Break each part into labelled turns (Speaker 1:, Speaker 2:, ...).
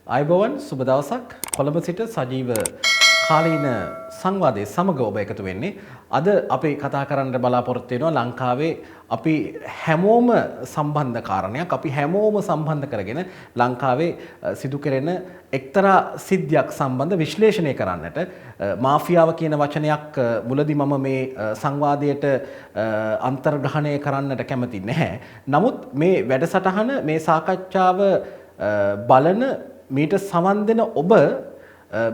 Speaker 1: අයිබෝවන් සුබ දවසක් කොළඹ සිට සජීව කාලීන සංවාදයේ සමග ඔබ එකතු වෙන්නේ. අද අපි කතා කරන්න බලාපොරොත්තු වෙනවා ලංකාවේ අපි හැමෝම සම්බන්ධ කාරණයක් අපි හැමෝම සම්බන්ධ කරගෙන ලංකාවේ සිදු කෙරෙන එක්තරා සිද්ධියක් සම්බන්ධ විශ්ලේෂණය කරන්නට මාෆියාව කියන වචනයක් මුලදී මම මේ සංවාදයට අන්තර්ග්‍රහණය කරන්නට කැමති නැහැ. නමුත් මේ වැඩසටහන මේ සාකච්ඡාව බලන මීට සමන් දෙන ඔබ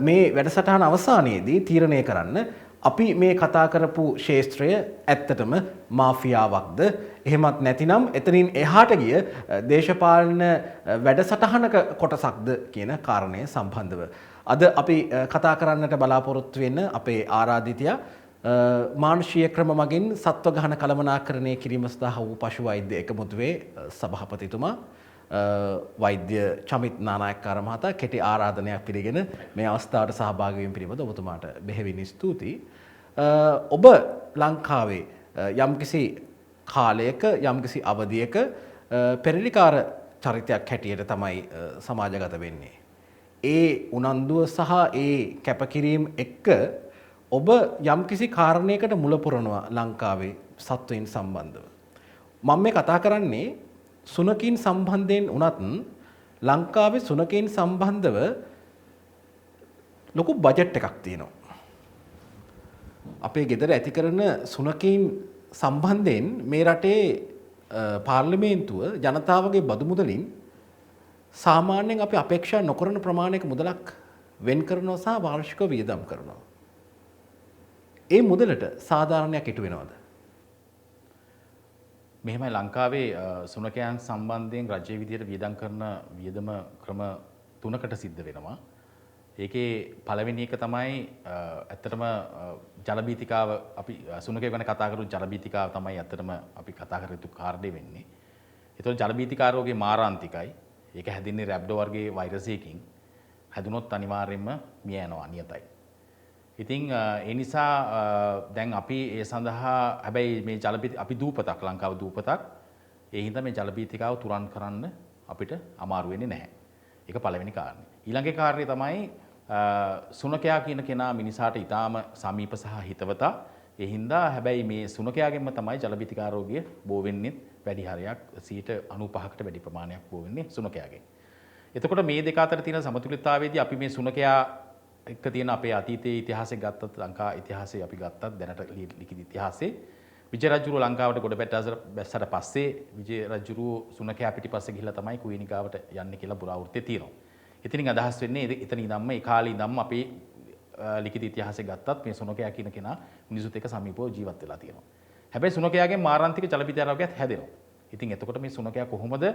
Speaker 1: මේ වැඩසටහන අවසානයේදී තීරණය කරන්න අපි මේ කතා කරපු ශාස්ත්‍රය ඇත්තටම මාෆියාවක්ද එහෙමත් නැතිනම් එතනින් එහාට ගිය දේශපාලන වැඩසටහනක කොටසක්ද කියන කාරණය සම්බන්ධව අද අපි කතා කරන්නට බලාපොරොත්තු වෙන අපේ ආරාධිතයා මානුෂීය ක්‍රම මගින් සත්ව ගහන කළමනාකරණය කිරීම සඳහා වූ පශු වෛද්‍ය එකමුතුවේ සභාපතිතුමා වෛද්‍ය චමිත් නානායක්කාර මහතා කෙටි ආරාධනයක් පිළිගෙන මේ අවස්ථාවට සහභාගී වීම පිළිබඳව ඔබතුමාට බෙහෙවින් ස්තුතියි. ඔබ ලංකාවේ යම්කිසි කාලයක යම්කිසි අවධියක පෙරලිකාර චරිතයක් හැටියට තමයි සමාජගත වෙන්නේ. ඒ උනන්දුව සහ ඒ කැපකිරීම එක්ක ඔබ යම්කිසි කාරණයකට මුල පුරනවා ලංකාවේ සත්වයින් සම්බන්ධව. මම මේ කතා කරන්නේ සුනකීන් සම්බන්ධයෙන් වුණත් ලංකාවේ සුනකීන් සම්බන්ධව ලොකු බජට් එකක් තියෙනවා. අපේ ගෙදර ඇති කරන සුනකීන් සම්බන්ධයෙන් මේ රටේ පාර්ලිමේන්තුව ජනතාවගේ බදු මුදලින් සාමාන්‍යයෙන් අපි අපේක්ෂා නොකරන ප්‍රමාණයක මුදලක් වෙන් කරනවා සහ වාර්ෂිකව වියදම් කරනවා. ඒ මුදලට සාධාරණයක් ඉටු වෙනවද?
Speaker 2: මෙහෙමයි ලංකාවේ සුනකයන් සම්බන්ධයෙන් රජයේ විදියට වියදම් කරන වියදම ක්‍රම තුනකට සිද්ධ වෙනවා. ඒකේ පළවෙනි එක තමයි ඇත්තටම ජලබීතිකාව අපි සුනකයෝ ගැන කතා කරමු ජලබීතිකාව තමයි ඇත්තටම අපි කතා කර යුතු කාරණේ වෙන්නේ. ඒතකොට ජලබීතිකා රෝගේ මාරාන්තිකයි. ඒක හැදින්නේ රැබ්ඩෝ වර්ගයේ වෛරසයකින්. හැදුනොත් අනිවාර්යයෙන්ම මිය යනවා නියතයි. ඉතින් ඒ නිසා දැන් අපි ඒ සඳහා හැබැයි මේ අපි දූපතක් ලංකාව දූපතක් ඒ හින්දා මේ ජලබීතිකාව තුරන් කරන්න අපිට අමාරු වෙන්නේ නැහැ. ඒක පළවෙනි කාරණේ. ඊළඟ කාරණේ තමයි සුනකයා කියන කෙනා මිනිසාට ඊටාම සමීප සහ හිතවතා. ඒ හින්දා හැබැයි මේ සුනකයාගෙන්ම තමයි ජලබීතිකා රෝගය බෝ වෙන්නේ වැඩි හරයක් 95%කට වැඩි ප්‍රමාණයක් බෝ වෙන්නේ සුනකයාගෙන්. එතකොට මේ දෙක අතර තියෙන සමතුලිතතාවයේදී අපි මේ සුනකයා එක්ක තියෙන අපේ අතීතයේ ඉතිහාසය ගත්තත් ලංකා ඉතිහාසය අපි ගත්තත් දැනට ලිඛිත ඉතිහාසයේ විජය රජුරුව ලංකාවට ගොඩ බැස්සට පස්සේ විජය රජුරුව සුනකයා පිටිපස්සේ ගිහිල්ලා තමයි කුවේනිකාවට යන්නේ කියලා පුරාවෘත්තේ තියෙනවා. ඉතින් අදහස් වෙන්නේ එතන ඉඳන්ම ඒ කාලේ ඉඳන්ම අපේ ලිඛිත ඉතිහාසය ගත්තත් මේ සුනකයා කියන කෙනා මිනිසුත් එක්ක සමීපව ජීවත් වෙලා තියෙනවා. හැබැයි සුනකයාගෙන් මාරාන්තික ජලබීති රෝගයත් හැදෙනවා. ඉතින් එතකොට මේ සුනකයා කොහොමද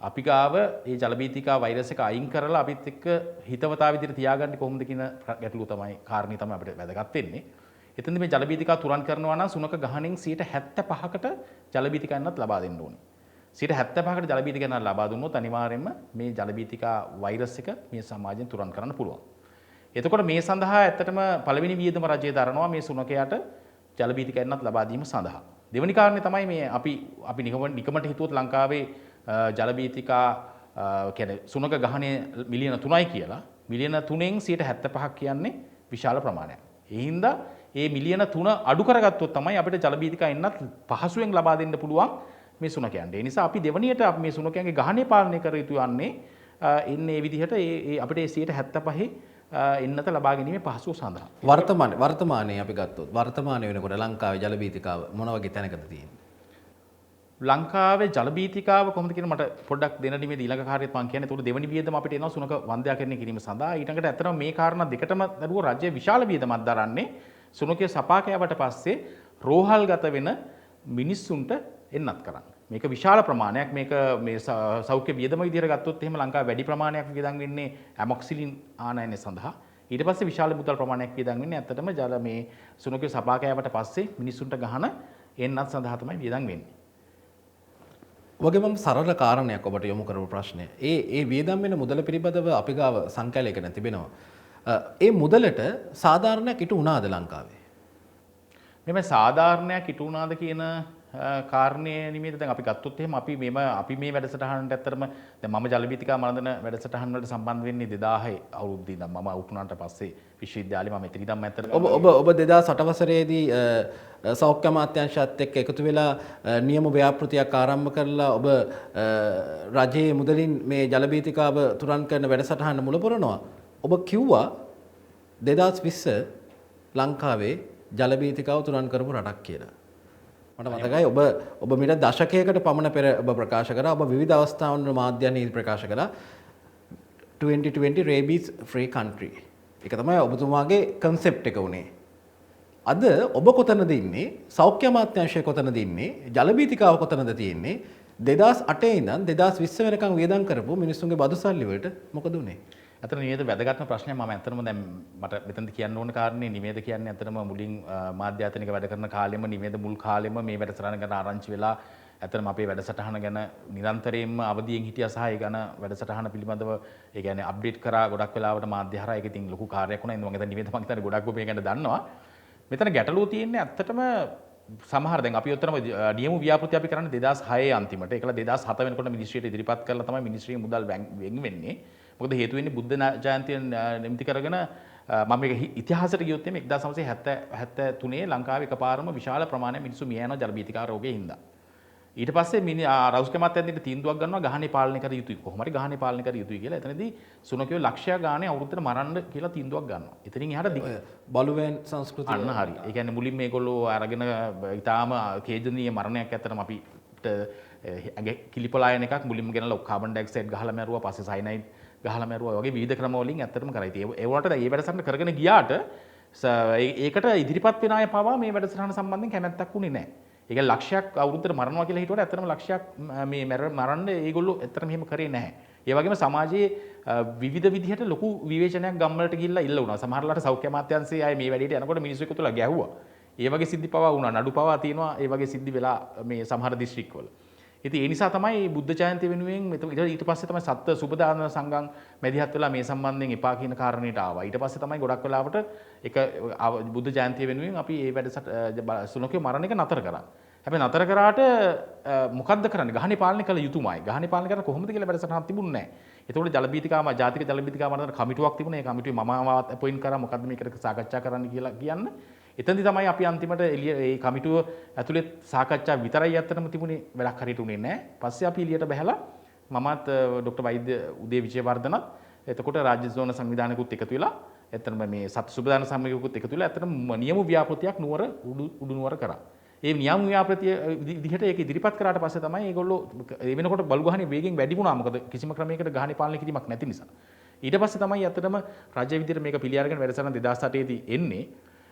Speaker 2: අපි ගාව මේ ජලබීතිකා වෛරස් එක අයින් කරලා අපිත් එක්ක හිතවතා විදිහට තියාගන්නේ කොහොමද කියන ගැටලුව තමයි කාරණේ තමයි අපිට වැදගත් වෙන්නේ. එතෙන්ද මේ ජලබීතිකා තුරන් කරනවා නම් සුනක ගහණෙන් 75%කට ජලබීතිකයන්වත් ලබා දෙන්න ඕනේ. 75%කට ජලබීතිකයන්වත් ලබා දුන්නොත් අනිවාර්යයෙන්ම මේ ජලබීතිකා වෛරස් එක මේ සමාජයෙන් තුරන් කරන්න පුළුවන්. එතකොට මේ සඳහා ඇත්තටම පළවෙනි වියදම රජය දරනවා මේ සුනකයාට ජලබීතිකයන්වත් ලබා දීම සඳහා. දෙවෙනි කාරණේ තමයි මේ අපි නිකමට හිතුවොත් ලංකාවේ ජලබීතිකා කියන්නේ සුනක ගහණය මිලියන 3යි කියලා මිලියන 3න් 75%ක් කියන්නේ විශාල ප්‍රමාණයක්. ඒ හින්දා මේ මිලියන 3 අඩු කරගත්තොත් තමයි අපිට ජලබීතිකා එන්නත් පහසුවෙන් ලබා දෙන්න පුළුවන් මේ සුනකයන්ට. ඒ නිසා අපි දෙවණියට මේ සුනකයන්ගේ ගහණය පාලනය කර යුතු යන්නේ ඉන්නේ මේ විදිහට අපිට 75% එන්නත ලබා ගැනීමේ පහසුව සඳහා.
Speaker 1: වර්තමානයේ අපි ගත්තොත් වර්තමානයේ වෙනකොට ලංකාවේ ජලබීතිකාව මොන වගේ තැනකද තියෙන්නේ?
Speaker 2: ලංකාවේ ජලබීතිකාව කොහොමද කියන මට පොඩ්ඩක් දෙන්න නිමේදී ඊළඟ කාර්යයත් මම කියන්නේ. ඒතකොට දෙවෙනි වියදම අපිට එනවා සුනක වන්දනාකරණය කිරීම සඳහා. ඊටඟට ඇත්තටම මේ කාරණා දෙකටම දරුව රජය විශාල වියදමක් දරන්නේ සුනකයේ සපා කෑවට පස්සේ රෝහල්ගත වෙන මිනිස්සුන්ට එන්නත් කරන්න. මේක විශාල ප්‍රමාණයක්. මේක මේ සෞඛ්‍ය වියදම විදිහට ගත්තොත් එහෙම ලංකාවේ වැඩි ප්‍රමාණයක් වියදම් වෙන්නේ ඇමොක්සිලින් ආනයනය සඳහා. ඊට පස්සේ විශාල මුදල් ප්‍රමාණයක් වියදම් වෙන්නේ ඇත්තටම මේ සුනකයේ සපා කෑවට පස්සේ මිනිස්සුන්ට ගහන එන්නත් සඳහා තමයි වියදම් වෙන්නේ.
Speaker 1: වගේ මම සරල කාරණයක් ඔබට යොමු කරපු ප්‍රශ්නය. ඒ වියදම් වෙන මුදල පිළිබඳව අපි ගාව සංකල්පයක තිබෙනවා. ඒ මුදලට සාධාරණයක් ඉටු වුණාද ලංකාවේ?
Speaker 2: මෙම සාධාරණයක් ඉටු වුණාද කියන කාරණය නිමේද දැන් අපි ගත්තොත් එහෙම අපි මේ වැඩසටහනට ඇත්තටම දැන් මම ජලබීතිකා මරදන වැඩසටහන වලට සම්බන්ධ වෙන්නේ 2006 අවුරුද්දේ ඉඳන් මම අවුට් වුණාට පස්සේ විශ්වවිද්‍යාලේ මම එතන ඉඳන් ඇත්තටම
Speaker 1: ඔබ 2008 වසරේදී සෞඛ්‍ය අමාත්‍යාංශයත් එක්ක එකතු වෙලා නියම ව්‍යාපෘතියක් ආරම්භ කරලා ඔබ රජයේ මුදලින් මේ ජලබීතිකාව තුරන් කරන වැඩසටහන මුල පුරනවා. ඔබ කිව්වා 2020 ලංකාවේ ජලබීතිකාව තුරන් කරපු රටක් කියලා. මට මතකයි ඔබ මිට දශකයකට පමණ පෙර ඔබ ප්‍රකාශ කරා ඔබ විවිධ අවස්ථාවන් වල මාධ්‍යයන්හි ප්‍රකාශ කළා 2020 rabies free country. ඒක තමයි ඔබතුමාගේ concept එක උනේ. අද ඔබ කොතනද ඉන්නේ? සෞඛ්‍ය අමාත්‍යාංශය කොතනද ඉන්නේ? ජලබීතිකාව කොතනද තියෙන්නේ? 2008 ඉඳන් 2020 වෙනකන් වියදම් කරපු මිනිස්සුන්ගේ බදු සල්ලි වලට මොකද උනේ?
Speaker 2: අතන නිවේද වැදගත්ම ප්‍රශ්නය මම ඇත්තටම දැන් මට මෙතනදි කියන්න ඕන කාරණේ නිවේද කියන්නේ ඇත්තටම මුලින් මාධ්‍ය ආයතනික වැඩ කරන කාලෙම නිවේද මුල් කාලෙම මේ වැඩසටහන ගැන ආරංචි වෙලා ඇත්තටම අපේ වැඩසටහන ගැන නිරන්තරයෙන්ම අවදියෙන් හිටියා සහ ඒ ගැන වැඩසටහන පිළිබඳව ඒ කියන්නේ අප්ඩේට් කරා ගොඩක් වෙලාවට මාධ්‍ය හරහා ඒක ඉතින් ලොකු කාර්යයක් වුණා. මම හිතන්නේ නිවේද මම හිතන්නේ ගොඩක් ඔබ මේ ගැන දන්නවා. මෙතන ගැටලුව තියෙන්නේ ඇත්තටම සමහර දැන් අපි උත්තරම නියම ව්‍යාපෘති අපි කරන්නේ 2006 අන්තිමට. ඒකලා 2007 වෙනකොට මිනිස්ට්‍රියට ඉදිරිපත් කරලා තමයි මිනිස්ට්‍රියේ මුදල් වෙන් වෙන්නේ. මොකද හේතු වෙන්නේ බුද්ධ ජයන්තිය නිමිති කරගෙන මම මේක ඉතිහාසයට ගියොත් එimhe 1973 ලංකාවේ එකපාරම විශාල ප්‍රමාණයක් මිනිස්සු මිය යනවා ජලබීතිකා රෝගයෙන් හින්දා. ඊට පස්සේ රෞස්ක මහත්තයාට තීන්දුවක් ගන්නවා ගහනේ පාලනය කර යුතුයි. කොහොම හරි ගහනේ පාලනය කර යුතුයි කියලා. එතනදී සුනකයෝ ලක්ෂයක් ගානේ අවුරුද්දට මරන්න කියලා තීන්දුවක් ගන්නවා. එතනින් එහාට
Speaker 1: බලුවෑන් සංස්කෘතිය
Speaker 2: අන්න හරි. ඒ කියන්නේ මුලින් මේගොල්ලෝ අරගෙන ඊටාම කේජනීය මරණයක් ඇත්තටම අපිට ඇඟේ කිලිපලායන එකක් මුලින්ම ගෙනලා කාබන් ඩයොක්සයිඩ් ගහලා මැරුවා. පස්සේ සයනයිඩ් ගහලා මැරුවා. වගේ විවිධ ක්‍රම වලින් ඇත්තටම කරා. ඉතින් ඒ වුණාට මේ වැඩසටහන කරගෙන ගියාට ඒකට ඉදිරිපත් වෙන අය පවා මේ වැඩසටහන සම්බන්ධයෙන් කැමැත්තක් උනේ නැහැ. ඒක ලක්ෂයක් අවුරුද්දට මරනවා කියලා හිතුවට ඇත්තටම ලක්ෂයක් මේ මරන්න ඒගොල්ලෝ ඇත්තටම එහෙම කරේ නැහැ. ඒ වගේම සමාජයේ විවිධ විදිහට ලොකු විවේචනයක් ගම්වලට ගිහිල්ලා ඉල්ල වුණා. සමහරලාට සෞඛ්‍ය අමාත්‍යාංශයේ අය මේ වැඩේට යනකොට මිනිස්සු එකතුලා ගැහුවා. ඒ වගේ සිද්ධි පවා වුණා. නඩු පවා තියෙනවා. ඒ වගේ සිද්ධි වෙලා මේ සමහර දිස්ත්‍රික්කවල. ඉතින් ඒ නිසා තමයි බුද්ධ ජයන්තිය වෙනුවෙන් ඊට පස්සේ තමයි සත්ත්ව සුබදාන සංඝම් මැදිහත් වෙලා මේ සම්බන්ධයෙන් එපා කියන කාරණේට ආවා. ඊට පස්සේ තමයි ගොඩක් වෙලාවට ඒක බුද්ධ ජයන්තිය වෙනුවෙන් අපි මේ වැඩසට සුනකයෝ මරණ එක නතර කරා. හැබැයි නතර කරාට මොකද්ද කරන්නේ? ගහනේ පාලනය කළ යුතුමයි. ගහනේ පාලනය කරන්න කොහොමද කියලා වැඩසටහනක් තිබුණේ නැහැ. ඒතකොට ජලබීතිකාම ජාතික ජලබීතිකා මරණ කමිටුවක් තිබුණා. ඒ කමිටුවේ මම අපොයින්ට් කරා මොකද්ද මේකට සාකච්ඡා කරන්න කියලා කියන්න. එතනදි තමයි අපි අන්තිමට ඒ කමිටුව ඇතුලේ සාකච්ඡා විතරයි ඇත්තටම තිබුණේ වැඩක් හරියට උනේ නැහැ. පස්සේ අපි එළියට බහැලා මමත් ඩොක්ටර් වෛද්‍ය උදේ විජේවර්ධනත් එතකොට රාජ්‍ය සෝන සංවිධානයකුත් එකතු වෙලා ඇත්තටම මේ සත් සුබදාන සමිතියකුත් එකතු වෙලා ඇත්තටම නියම ව්‍යාපෘතියක් නුවර උඩු නුවර කරා. ඒ නියම ව්‍යාපෘතිය විදිහට ඒක ඉදිරිපත් කරාට පස්සේ තමයි ඒගොල්ලෝ ඒ වෙනකොට බලු ගහනේ වේගෙන් වැඩි වුණා. මොකද කිසිම ක්‍රමයකට ගහනේ පාලනය කිරීමක් නැති නිසා. ඊට පස්සේ තමයි ඇත්තටම රාජ්‍ය විදිහට මේක පිළි අරගෙන වැඩසටහන 2008 දී එන්නේ.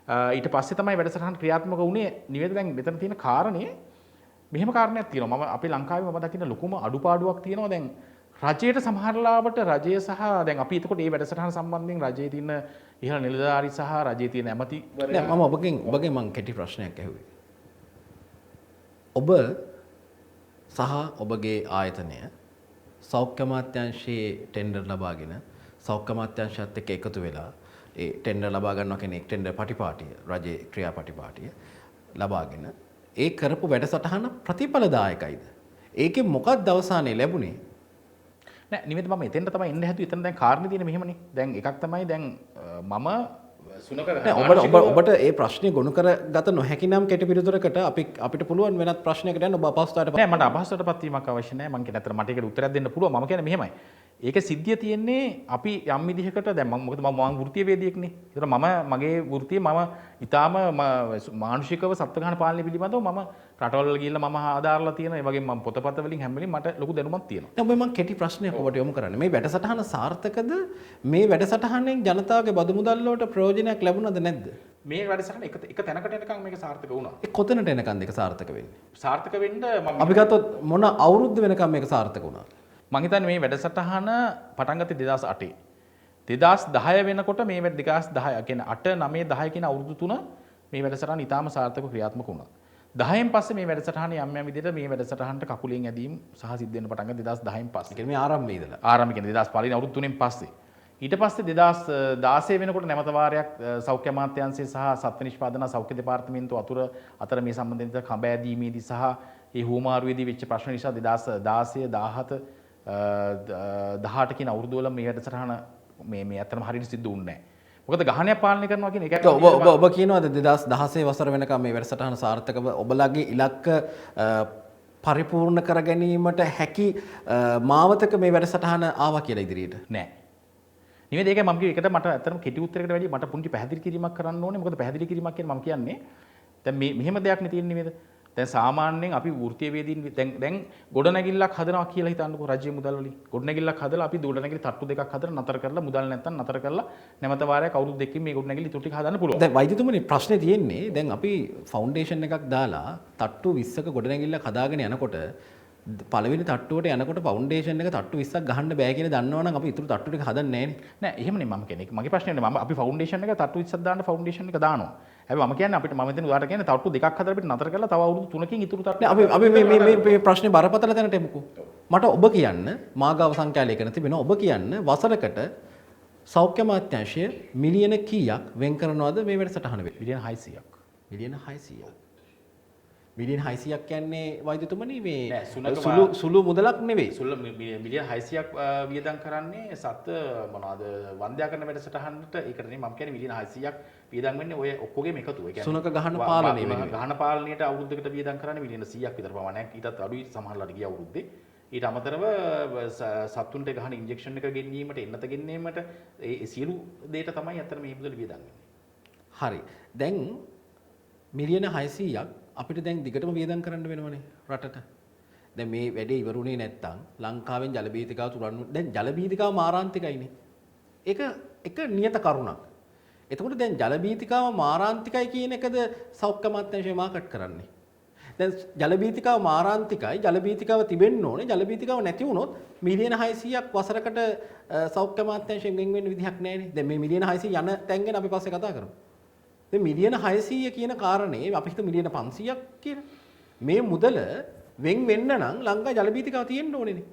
Speaker 2: ඊට පස්සේ තමයි වැඩසටහන ක්‍රියාත්මක වුණේ. නිවේද දැන් මෙතන තියෙන කාරණේ මෙහෙම කාරණයක් තියෙනවා. මම අපේ ලංකාවේ මම දකින්න ලොකුම අඩුපාඩුවක් තියෙනවා. දැන් රජයට සමහරලාවට රජය සහ දැන් අපි එතකොට මේ වැඩසටහන සම්බන්ධයෙන් රජයේ තියෙන ඉහළ නිලධාරි සහ රජයේ තියෙන ඇමති
Speaker 1: නෑ මම ඔබගෙන් මං කෙටි ප්‍රශ්නයක් ඇහුවේ. ඔබ සහ ඔබගේ ආයතනය සෞඛ්‍ය අමාත්‍යාංශයේ ටෙන්ඩර් ලබාගෙන සෞඛ්‍ය අමාත්‍යාංශයත් එක්ක එකතු වෙලා ඒ ටෙන්ඩර් ලබා ගන්නවා කියන්නේ ටෙන්ඩර් පටිපාටිය රජයේ ක්‍රියාපටිපාටිය ලබාගෙන ඒ කරපු වැඩසටහන ප්‍රතිඵලදායකයිද? ඒකේ මොකක්ද අවසානයේ ලැබුණේ?
Speaker 2: නෑ නිමෙත මම එතෙන්ට තමයි එන්න හැදුවේ. එතන දැන් කාරණේ තියෙන්නේ මෙහෙමනේ. දැන් එකක් තමයි දැන් මම
Speaker 1: ඔබට ඒ ප්‍රශ්නේ ගොනු කරගත නොහැකි නම් කෙටි පිළිතුරකට අපිට පුළුවන් වෙනත් ප්‍රශ්නයකට යන්න ඔබ අපහසුතාවට
Speaker 2: නෑ මට අපහසුතාවටපත් වීමක් අවශ්‍ය නෑ. මම කියන්නේ අතන මට ඒකට උත්තරයක් දෙන්න පුළුවන්. මම කියන්නේ මෙහෙමයි. ඒක සිද්ධිය තියෙන්නේ අපි යම් විදිහකට දැන් මොකද මම වෘත්තීය වේදිකෙක්නේ. ඒතර මගේ වෘත්තිය මම ඊටාම මානසිකව සත්ත්වඝාන පාලනය පිළිබඳව මම රටවල් වල ගිහිල්ලා මම ආදාරලා තියෙනවා. ඒ වගේම මම පොතපත වලින් හැම වෙලෙම මට ලොකු දැනුමක් තියෙනවා.
Speaker 1: දැන් මම කෙටි ප්‍රශ්නයක් ඔබට යොමු කරන්නේ. මේ වැඩසටහන සාර්ථකද? මේ වැඩසටහනෙන් ජනතාවගේ බදු මුදල් වලට ප්‍රයෝජනයක් ලැබුණද නැද්ද?
Speaker 2: මේ වැඩසටහන එක තැනකට එනකන් මේක සාර්ථක වුණා.
Speaker 1: ඒ කොතනට එනකන්ද ඒක සාර්ථක වෙන්නේ?
Speaker 2: සාර්ථක වෙන්න මම
Speaker 1: අපි ගත්තොත් මොන අවුරුද්ද වෙනකන් මේක සාර්ථක වුණා?
Speaker 2: මම හිතන්නේ මේ වැඩසටහන පටන් ගත්තේ 2008. 2010 වෙනකොට මේ 2010 කියන්නේ 8 9 10 කියන අවුරුදු තුන මේ වැඩසටහන ඉතාම සාර්ථකව ක්‍රියාත්මක වුණා. 10න් පස්සේ මේ වැඩසටහන යම් විදිහට මේ වැඩසටහනට කකුලෙන් ඇදීම් සහ සිද්ධ වෙන්න පටන් ගත්තා 2010න් පස්සේ.
Speaker 1: කියන්නේ මේ ආරම්භයේ ඉඳලා.
Speaker 2: ආරම්භ කියන්නේ 2005 අවුරුදු 3න් පස්සේ. ඊට පස්සේ 2016 වෙනකොට නැවත වාරයක් සෞඛ්‍ය අමාත්‍යාංශය සහ සත්ත්ව නිෂ්පාදන සෞඛ්‍ය දෙපාර්තමේන්තුව අතර මේ සම්බන්ධයෙන් කඹෑදීමේදී සහ ඒ හුවමාරුවේදී වෙච්ච ප්‍රශ්න නිසා 2016 17 18 කියන අවුරුදු වල මේ වැඩසටහන මේ අතරම හරියට සිද්ධ වුණේ නැහැ. මොකද ගහනයක් පාලනය කරනවා කියන එක
Speaker 1: ඔබ කියනවාද 2016 වසර වෙනකම් මේ වැඩසටහන සාර්ථකව ඔබලගේ ඉලක්ක පරිපූර්ණ කර ගැනීමට හැකි මාවතක මේ වැඩසටහන ආවා කියලා ඉදිරියට
Speaker 2: නෑ. නෙවෙයි ඒක මම කිව්ව එකට මට ඇත්තටම කෙටි උත්තරයකට වැඩිය මට පුංචි පැහැදිලි කිරීමක් කරන්න ඕනේ. මොකද පැහැදිලි කිරීමක් කියන්නේ මම කියන්නේ දැන් මෙහෙම දෙයක් නේ තියෙන්නේ නේද? දැන් සාමාන්‍යයෙන් අපි වෘත්තීය වේදීන් දැන් ගොඩනැගිල්ලක් හදනවා කියලා හිතන්නකෝ රජයේ මුදල් වලින්. ගොඩනැගිල්ලක් හදලා අපි ගොඩනැගිලි තට්ටු දෙකක් හදලා නතර කරලා මුදල් නැත්තම් නතර කරලා නැවත වාරයක් අවුරුදු දෙකකින් මේ ගොඩනැගිලි ඉතුරු ටික හදන්න පුළුවන්.
Speaker 1: දැන් වෛද්‍යතුමනි ප්‍රශ්නේ තියෙන්නේ දැන් අපි ෆවුන්ඩේෂන් එකක් දාලා තට්ටු 20ක ගොඩනැගිල්ලක් හදාගෙන යනකොට පළවෙනි තට්ටුවට යනකොට ෆවුන්ඩේෂන් එක තට්ටු 20ක් ගහන්න බෑ කියලා දන්නවනම් අපි ඉතුරු තට්ටු ටික හදන්නේ නෑනේ.
Speaker 2: නෑ එහෙම නේ මම කියන්නේ. මගේ ප්‍රශ්නේ නේ අපි ෆවුන්ඩේෂන් එක තට්ටු 20ක් දාන්න ෆවුන්ඩේෂන් එක දානවා. හැබැයි මම කියන්නේ අපිට මම එතන උදාහරණ කියන්නේ තට්ටු දෙකක් හදලා අපිට නතර කරලා තව අවුරුදු 3කින් ඉතුරු තට්ටු
Speaker 1: අපි මේ ප්‍රශ්නේ බරපතල තැනට එමුකෝ. මට ඔබ කියන්න මාගාව සංඛ්‍යාලයකන තිබෙන ඔබ කියන්න වසරකට සෞඛ්‍ය අමාත්‍යාංශය මිලියන කීයක් වෙන් කරනවද මේ වැඩසටහන වෙලට?
Speaker 2: මිලියන 600ක්.
Speaker 1: මිලියන 600ක්. මිලියන 600ක් කියන්නේ වෛද්‍යතුමනි මේ
Speaker 2: නෑ,
Speaker 1: සුළු මුදලක් නෙවෙයි.
Speaker 2: මිලියන 600ක් වියදම් කරන්නේ සත් මොනවාද වන්දයා කරන වැඩසටහනට ඒකට නේ මම කියන්නේ මිලියන 600ක් වියදම් වෙන්නේ ඔය ඔක්කොගේම එකතුව. ඒ කියන්නේ
Speaker 1: සුනක ගහන පාලනය වෙනුවෙන්.
Speaker 2: ගහන පාලනයට අවුරුද්දකට වියදම් කරන්නේ මිලියන 100ක් විතර ප්‍රමාණයක්. ඊටත් අඩුයි සමහරලාට ගිය අවුරුද්දේ. ඊට අමතරව සත්තුන්ට ගහන ඉන්ජෙක්ෂන් එක ගෙනීමට එන්නත ගෙනීමට ඒ සියලු දේට තමයි අතන මේ මුදල් වියදම් වෙන්නේ.
Speaker 1: හරි. දැන් මිලියන 600ක් අපිට දැන් දිගටම වියදම් කරන්න වෙනවනේ රටට. දැන් මේ වැඩේ ඉවරුනේ නැත්තම් ලංකාවෙන් ජල බීතිකාව තුරන්න දැන් ජල බීතිකාව මාරාන්තිකයිනේ. ඒක එක නියත කරුණක්. එතකොට දැන් ජල බීතිකාව මාරාන්තිකයි කියන එකද සෞඛ්‍ය අමාත්‍යාංශය මාකට් කරන්නේ. දැන් ජල බීතිකාව මාරාන්තිකයි ජල බීතිකාව තිබෙන්න ඕනේ. ජල බීතිකාව නැති වුණොත් මිලියන 600ක් වසරකට සෞඛ්‍ය අමාත්‍යාංශයෙන් වෙන් වෙන්න විදිහක් නැහැනේ. දැන් මේ මිලියන 600 යන තැන් ගැන අපි පස්සේ කතා කරමු. දැන් මිලියන 600 කියන කාරණේ අපි හිතමු මිලියන 500ක් කියලා. මේ මුදල වෙන් වෙන්න නම් ලංකා ජල බීතිකාව තියෙන්න ඕනේනේ.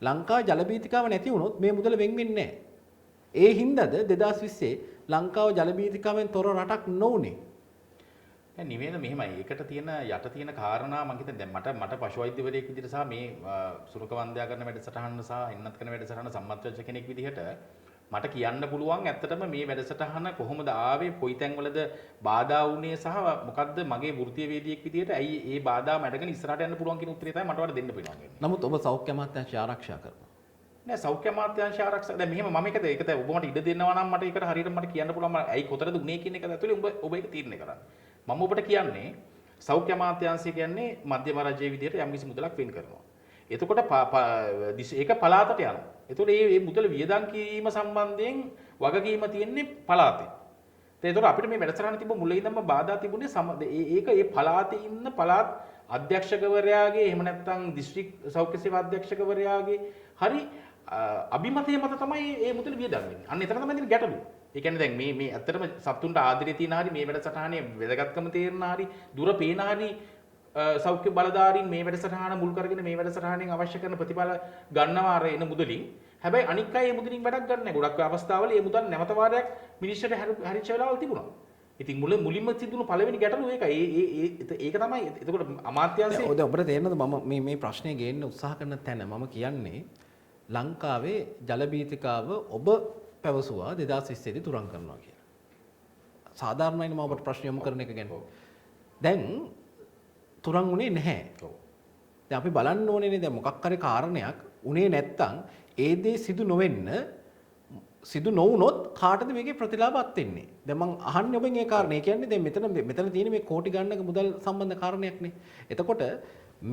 Speaker 1: ලංකා ජල බීතිකාව නැති වුණොත් මේ මුදල වෙන් වෙන්නේ නැහැ. ඒ හින්දාද 2020 ලංකාව ජල බීතිකාවෙන් තොර රටක් නොඋනේ.
Speaker 2: දැන් නිවේද මෙහෙමයි. ඒකට තියෙන යට තියෙන කාරණා මම හිතන්නේ දැන් මට පශු වෛද්‍යවරයෙක් විදිහට සහ මේ සුරක වන්දයා කරන වැඩසටහන සහ එන්නත් කරන වැඩසටහන සම්මත වෙච්ච කෙනෙක් විදිහට මට කියන්න පුළුවන් ඇත්තටම මේ වැඩසටහන කොහොමද ආවේ කොයි තැන්වලද බාධා වුණේ සහ මොකද්ද මගේ වෘත්තීය වේදිකෙක් විදිහට ඇයි ඒ බාධා මැඩගෙන ඉස්සරහට යන්න පුළුවන් කියන උත්තරේ තමයි මට වඩා දෙන්න පුළුවන්.
Speaker 1: නමුත් ඔබ සෞඛ්‍ය අමාත්‍යාංශය ආරක්ෂා කරනවා.
Speaker 2: නෑ සෞඛ්‍ය අමාත්‍යාංශය ආරක්ෂා දැන් මෙහෙම මම ඒක ඔබ මට ඉඩ දෙනවා නම් මට ඒකට හරියට මට කියන්න පුළුවන් ඇයි කොතරද උනේ කියන එක ඇතුලේ ඔබ ඒක තීරණය කරන්න. මම ඔබට කියන්නේ සෞඛ්‍ය අමාත්‍යාංශය කියන්නේ මධ්‍යම රජයේ විදිහට යම්කිසි මුදලක් වෙන් කරනවා. එතකොට ඒක පළාතට යනවා. එතකොට මේ මුදල වියදම් කිරීම සම්බන්ධයෙන් වගකීම තියෙන්නේ පළාතේ. ඒතකොට අපිට මේ වැඩසටහන තිබ්බ මුලින් ඉඳන්ම බාධා තිබුණේ ඒක ඒ පළාතේ ඉන්න පළාත් අධ්‍යක්ෂකවරයාගේ එහෙම නැත්නම් දිස්ත්‍රික් සෞඛ්‍ය සේවා අධ්‍යක්ෂකවරයාගේ හරි අභිමතය මත තමයි මේ මුදල වියදම් වෙන්නේ. අන්න එතන තමයි තියෙන ගැටලුව. ඒ කියන්නේ දැන් මේ ඇත්තටම සත්තුන්ට ආදරේ තියෙන හරි මේ වැඩසටහනේ වැදගත්කම තේරෙන හරි දුර පේන හරි සෞඛ්‍ය බලධාරීන් මේ වැඩසටහන මුල් කරගෙන මේ වැඩසටහනෙන් අවශ්‍ය කරන ප්‍රතිඵල ගන්නවා අර එන මුදලින්. හැබැයි අනික් අය මේ මුදලින් වැඩක් ගන්න නැහැ. ගොඩක් අවස්ථාවල මේ මුදල් නැවත වාරයක් මිනිස්සුන්ට හරිච්ච වෙලාවල් තිබුණා. ඉතින් මුලින්ම තිබුණු පළවෙනි ගැටලුව ඒකයි. ඒක තමයි. එතකොට අමාත්‍යාංශයේ
Speaker 1: ඔද ඔබට තේරෙනවද මම මේ ප්‍රශ්නේ ගේන්න උත්සාහ කරන තැන මම කියන්නේ ලංකාවේ ජල බීතිකාව ඔබ පැවසුවා 2020 දී තුරන් කරනවා කියලා. සාධාරණයිනේ මම ඔබට ප්‍රශ්න යොමු කරන එක ගැන. දැන් තුරන් උනේ නැහැ. දැන් අපි බලන්න ඕනේනේ දැන් මොකක් හරි කාරණයක් උනේ නැත්තම් ඒ දේ සිදු නොවෙන්න සිදු නොවුනොත් කාටද මේකේ ප්‍රතිලාභات වෙන්නේ? දැන් මම අහන්නේ ඔබෙන් ඒ කාරණේ. ඒ කියන්නේ දැන් මෙතන තියෙන මේ කෝටි ගණනක මුදල් සම්බන්ධ කාරණයක් නේ. එතකොට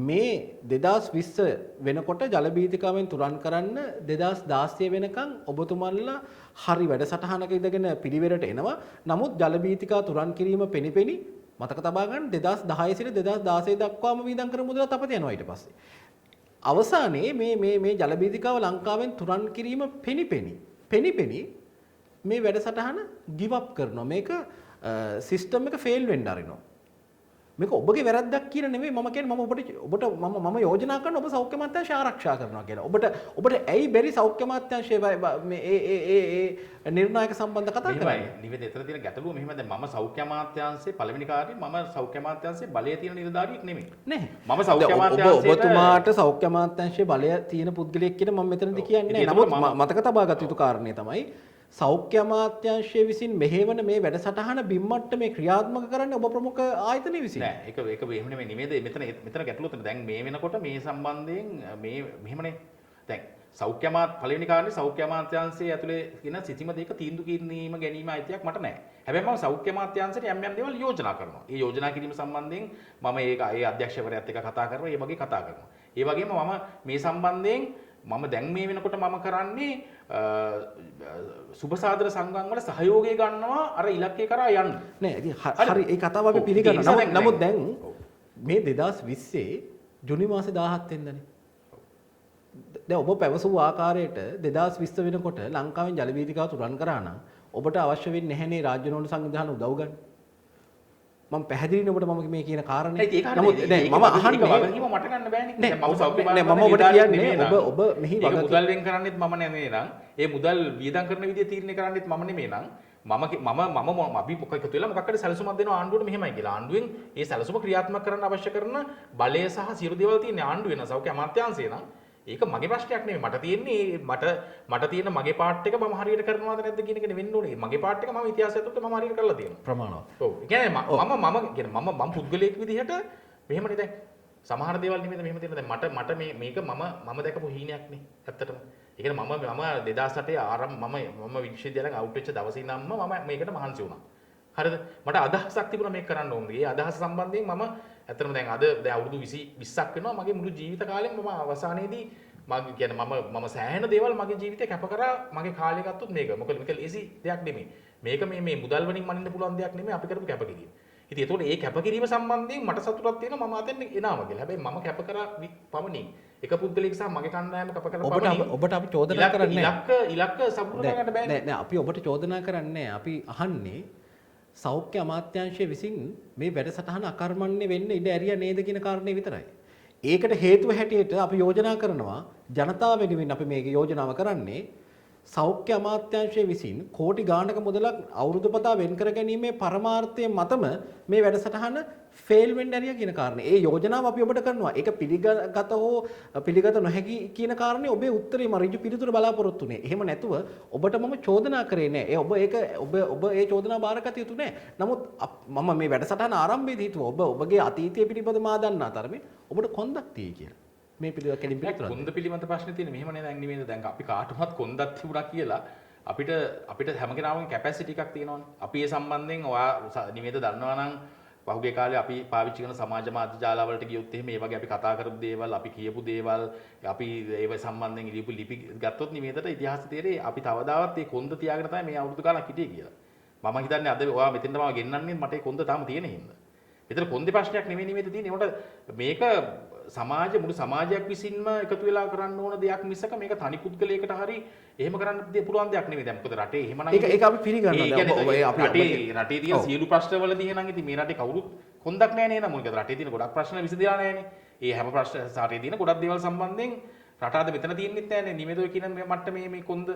Speaker 1: මේ 2020 වෙනකොට ජල බීතිකාවෙන් තුරන් කරන්න 2016 වෙනකන් ඔබතුමන්ලා හරි වැඩසටහනක ඉඳගෙන පිළිවෙලට එනවා. නමුත් ජල බීතිකා තුරන් කිරීම පෙනිපෙනි මතක තබා ගන්න 2010 සිට 2016 දක්වාම වියදම් කරන මුදල තපත යනවා ඊට පස්සේ. අවසානයේ මේ ජල බීතිකාව ලංකාවෙන් තුරන් කිරීම පෙනිපෙනි මේ වැඩසටහන ගිව් අප් කරනවා. මේක සිස්ටම් එක ෆේල් වෙන්න ආරිනවා. මේක ඔබගේ වැරද්දක් කියන නෙමෙයි මම කියන්නේ ඔබට මම යෝජනා කරන ඔබ සෞඛ්‍ය අමාත්‍යාංශය ආරක්ෂා කරනවා කියලා. ඔබට ඇයි බැරි සෞඛ්‍ය අමාත්‍යාංශයේ මේ ඒ නිර්ණායක සම්බන්ධ කතා කරන්නේ?
Speaker 2: නිවේද එතන තියෙන ගැටලුව මෙහෙම දැන් මම සෞඛ්‍ය අමාත්‍යාංශයේ පළවෙනි කාර්යය මම සෞඛ්‍ය අමාත්‍යාංශයේ බලය තියෙන නිලධාරියෙක් නෙමෙයි.
Speaker 1: නැහැ.
Speaker 2: මම සෞඛ්‍ය අමාත්‍යාංශයේ
Speaker 1: ඔබතුමාට සෞඛ්‍ය අමාත්‍යාංශයේ බලය තියෙන පුද්ගලයෙක් කියන මම මෙතනදී කියන්නේ නැහැ. නමුත් මතක තබා ගත යුතු කාරණේ තමයි සෞඛ්‍ය අමාත්‍යාංශය විසින් මෙහෙවන මේ වැඩසටහන බිම්මට්ටමේ ක්‍රියාත්මක කරන්නේ ඔබ ප්‍රමුඛ ආයතනය විසින්.
Speaker 2: නෑ ඒක එහෙම නෙමෙයි නිවේද මෙතන ගැටලුව තමයි. දැන් මේ වෙනකොට මේ සම්බන්ධයෙන් මේ මෙහෙමනේ. දැන් සෞඛ්‍ය අමාත්‍ය පළවෙනි කාරණේ සෞඛ්‍ය අමාත්‍යාංශයේ ඇතුලේ තියෙන සිතිම දෙක තීන්දුව කිරීම ගැනීම අයිතියක් මට නැහැ. හැබැයි මම සෞඛ්‍ය අමාත්‍යාංශයට යම් දේවල් යෝජනා කරනවා. ඒ යෝජනා කිරීම සම්බන්ධයෙන් මම ඒ අධ්‍යක්ෂකවරයාත් එක්ක කතා කරනවා. ඒ වගේ කතා කරනවා. ඒ වගේම මම මේ සම්බන්ධයෙන් මම දැන් මේ වෙනකොට මම කරන්නේ සුබසාදර සංගම් වල සහයෝගය ගන්නවා අර ඉලක්කය කරා යන්න.
Speaker 1: නෑ ඉතින් හරි ඒ කතාව අපි පිළිගන්නවා. නමුත් දැන් මේ 2020 ජුනි මාසේ 17 වෙනිදානේ. දැන් ඔබ පැවසූ ආකාරයට 2020 වෙනකොට ලංකාවෙන් ජල වීදිකාව තුරන් කරා නම් ඔබට අවශ්‍ය වෙන්නේ නැහැනේ රාජ්‍ය නෝන සංවිධාන උදව් ගන්න. මම පැහැදිලිනේ ඔබට මම මේ කියන කාරණේ. නමුත් දැන් මම අහන්නේ
Speaker 2: වගකීම මට ගන්න බෑනේ.
Speaker 1: මම සෞඛ්‍ය මම ඔබට කියන්නේ ඔබ මෙහි
Speaker 2: වගකීම මුදල් වෙන් කරන්නෙත් මම නෙමෙයි නං. ඒ මුදල් වියදම් කරන විදිය තීරණය කරන්නෙත් මම නෙමෙයි නං. මම අපි මොකක් එකතු වෙලා මොකක් හරි සැලසුමක් දෙනවා ආණ්ඩුවට මෙහෙමයි කියලා. ආණ්ඩුවෙන් ඒ සැලසුම ක්‍රියාත්මක කරන්න අවශ්‍ය කරන බලය සහ සියලු දේවල් තියෙන ආණ්ඩුවේ නං සෞඛ්‍ය අමාත්‍යාංශයේ නං. ඒක මගේ ප්‍රශ්නයක් නෙමෙයි. මට තියෙන්නේ මට තියෙන මගේ පාර්ට් එක මම හරියට කරනවද නැද්ද කියන එකනේ වෙන්න ඕනේ. මගේ පාර්ට් එක මම ඉතිහාසය ඇතුළත මම හරියට කරලා තියෙනවා.
Speaker 1: ප්‍රමාණවත්.
Speaker 2: ඔව්. ඒ කියන්නේ මම පුද්ගලයෙක් විදිහට මෙහෙමනේ දැන් සමහර දේවල් නෙමෙයි මෙහෙම තියෙන දැන් මට මේක මම දැකපු හීනයක් නේ ඇත්තටම. ඒ කියන්නේ මම 2008 මම විශ්වවිද්‍යාලයෙන් අවුට් වෙච්ච දවසේ ඉඳන්ම මම මේකට මහන්සි වුණා. හරිද? මට අදහසක් තිබුණා මේක කරන්න ඕනේ. ඒ අදහස සම්බන්ධයෙන් මම ඇත්තටම දැන් අවුරුදු 20ක් වෙනවා මගේ මුළු ජීවිත කාලෙම මම අවසානයේදී මම කියන්නේ මම සෑහෙන දේවල් මගේ ජීවිතේ කැප කරා මගේ කාලය ගත්තොත් මේක. මොකද මේක ලේසි දෙයක් නෙමෙයි. මේක මේ මුදල් වලින් මනින්න පුළුවන් දෙයක් නෙමෙයි අපි කරපු කැපකිරීම. ඉතින් ඒතකොට ඒ කැපකිරීම සම්බන්ධයෙන් මට සතුටක් තියෙනවා මම අතෙන් එනවා කියලා. හැබැයි මම කැප කරා පමණින් එක පුද්ගලයෙක් සහ මගේ කණ්ඩායම කැප කරලා පමණින්
Speaker 1: ඔබට අපි චෝදනා කරන්නේ
Speaker 2: ඉලක්ක සම්පූර්ණ කරගන්න බෑනේ.
Speaker 1: නෑ අපි ඔබට චෝදනා කරන්නේ අපි අහන්නේ සෞඛ්‍ය අමාත්‍යාංශය විසින් මේ වැඩසටහන අකර්මණ්‍ය වෙන්න ඉඩ ඇරියා නේද කියන කාරණේ විතරයි. ඒකට හේතුව හැටියට අපි යෝජනා කරනවා ජනතාව වෙනුවෙන් අපි මේක යෝජනාව කරන්නේ සෞඛ්‍ය අමාත්‍යාංශය විසින් කෝටි ගාණක මුදලක් අවුරුදු පතා වෙන් කර ගැනීමේ පරමාර්ථය මතම මේ වැඩසටහන ෆේල් වෙන්න ඇරියා කියන කාරණේ. ඒ යෝජනාව අපි ඔබට කරනවා. ඒක පිළිගත හෝ පිළිගත නොහැකි කියන කාරණේ ඔබේ උත්තරේ මරිජු පිළිතුර බලාපොරොත්තු වෙන්නේ. එහෙම නැතුව ඔබට මම චෝදනා කරේ නෑ. ඔබ ඒ චෝදනා බාරගත යුතු නෑ. නමුත් මම මේ වැඩසටහන ආරම්භයේදී හිතුවා ඔබගේ අතීතය පිළිබඳ මා දන්නා තරමේ ඔබට කොන්දක් තියෙයි කියලා. මේ පිළිවෙල කෙලින් පිළිතුරක්.
Speaker 2: කොන්ද පිළිබඳ ප්‍රශ්නේ තියෙන මෙහෙම නේද දැන් නෙමෙයිද දැන් අපි කාටවත් කොන්දක් තිබුණා කියලා අපිට හැම කෙනාම කැපැසිටි එකක් තියෙනවානේ. අපි ඒ සම්බන්ධයෙන් ඔයා නිවේද දන්නවා නම් පහුගිය කාලේ අපි පාවිච්චි කරන සමාජ මාධ්‍ය ජාලවලට ගියොත් එහෙම මේ වගේ අපි කතා කරපු දේවල් අපි කියපු දේවල් අපි ඒව සම්බන්ධයෙන් ලියපු ලිපි ගත්තොත් නිවේදට ඉතිහාස තේරේ අපි තවදාවත් මේ කොන්ද තියාගෙන තමයි මේ අවුරුදු කාලක් හිටියේ කියලා. මම හිතන්නේ අද ඔයා මෙතෙන්ට මම ගෙන්නන්නේ මට ඒ කොන්ද තාම තියෙන හින්දා. මෙතන කොන්දේ ප්‍රශ්නයක් නෙමෙයි නිවේද තියෙන්නේ. ඒකට මේක මුළු සමාජයක් විසින්ම එකතු වෙලා කරන්න ඕන දෙයක් මිසක මේක තනි පුද්ගලයකට හරි එහෙම කරන්න පුළුවන් දෙයක් නෙමෙයි. දැන් මොකද රටේ එහෙමනම්
Speaker 1: ඒක අපි පිළිගන්නවා.
Speaker 2: රටේ තියෙන සියලු ප්‍රශ්නවලදී එහෙනම් ඉතින් මේ රටේ කවුරුත් කොන්දක් නැහැ නේද? මොකද රටේ තියෙන ගොඩක් ප්‍රශ්න විසඳලා නැහැනේ. ඒ හැම ප්‍රශ්න රටේ තියෙන ගොඩක් දේවල් සම්බන්ධයෙන් රට අද මෙතන තියෙන්නෙත් නැහැනේ. නිමෙදෝ කියන මට්ටමේ මේ කොන්ද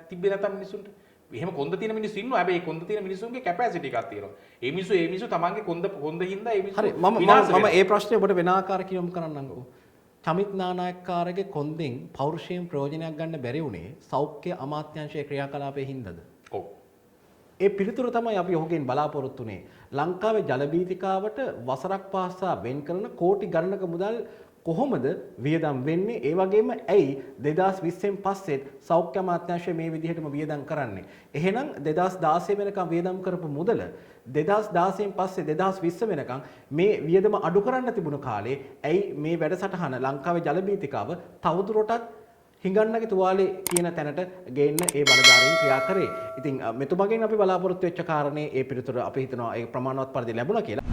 Speaker 2: තිබ්බේ නැතම් මිනිසුන්ට. එහෙම කොන්ද තියෙන මිනිස්සු ඉන්නවා. හැබැයි කොන්ද තියෙන මිනිස්සුන්ගේ කැපැසිටි එකක් තියෙනවා. ඒ මිනිස්සු තමන්ගේ කොන්ද හින්දා ඒ මිනිස්සු
Speaker 1: හරි මම ඒ ප්‍රශ්නේ ඔබට වෙන ආකාරයකින් යොමු කරන්නම්කෝ. චමිත් නානායක්කාරගේ කොන්දෙන් පෞරුෂයෙන් ප්‍රයෝජනයක් ගන්න බැරි වුණේ සෞඛ්‍ය අමාත්‍යාංශයේ ක්‍රියාකලාපයේ හින්දාද?
Speaker 2: ඔව්.
Speaker 1: ඒ පිළිතුර තමයි අපි ඔහුගෙන් බලාපොරොත්තු වෙන්නේ. ලංකාවේ ජල බීතිකාවට වසරක් පාසා වෙන් කරන කෝටි ගණනක මුදල් කොහොමද වියදම් වෙන්නේ? ඒ වගේම ඇයි 2020න් පස්සේ සෞඛ්‍ය අමාත්‍යාංශය මේ විදිහටම වියදම් කරන්නේ? එහෙනම් 2016 වෙනකම් වියදම් කරපු මුදල 2016න් පස්සේ 2020 වෙනකම් මේ වියදම අඩු කරන්න තිබුණු කාලේ ඇයි මේ වැඩසටහන ලංකාවේ ජල බීතිකාව තවදුරටත් හිඟන්නගේ තුවාලේ කියන තැනට ගේන්න ඒ බලධාරීන් ක්‍රියා කරේ. ඉතින් මෙතුමගෙන් අපි බලාපොරොත්තු වෙච්ච කාරණේ ඒ පිළිතුර අපි හිතනවා ඒ ප්‍රමාණවත් පරිදි ලැබුණා කියලා.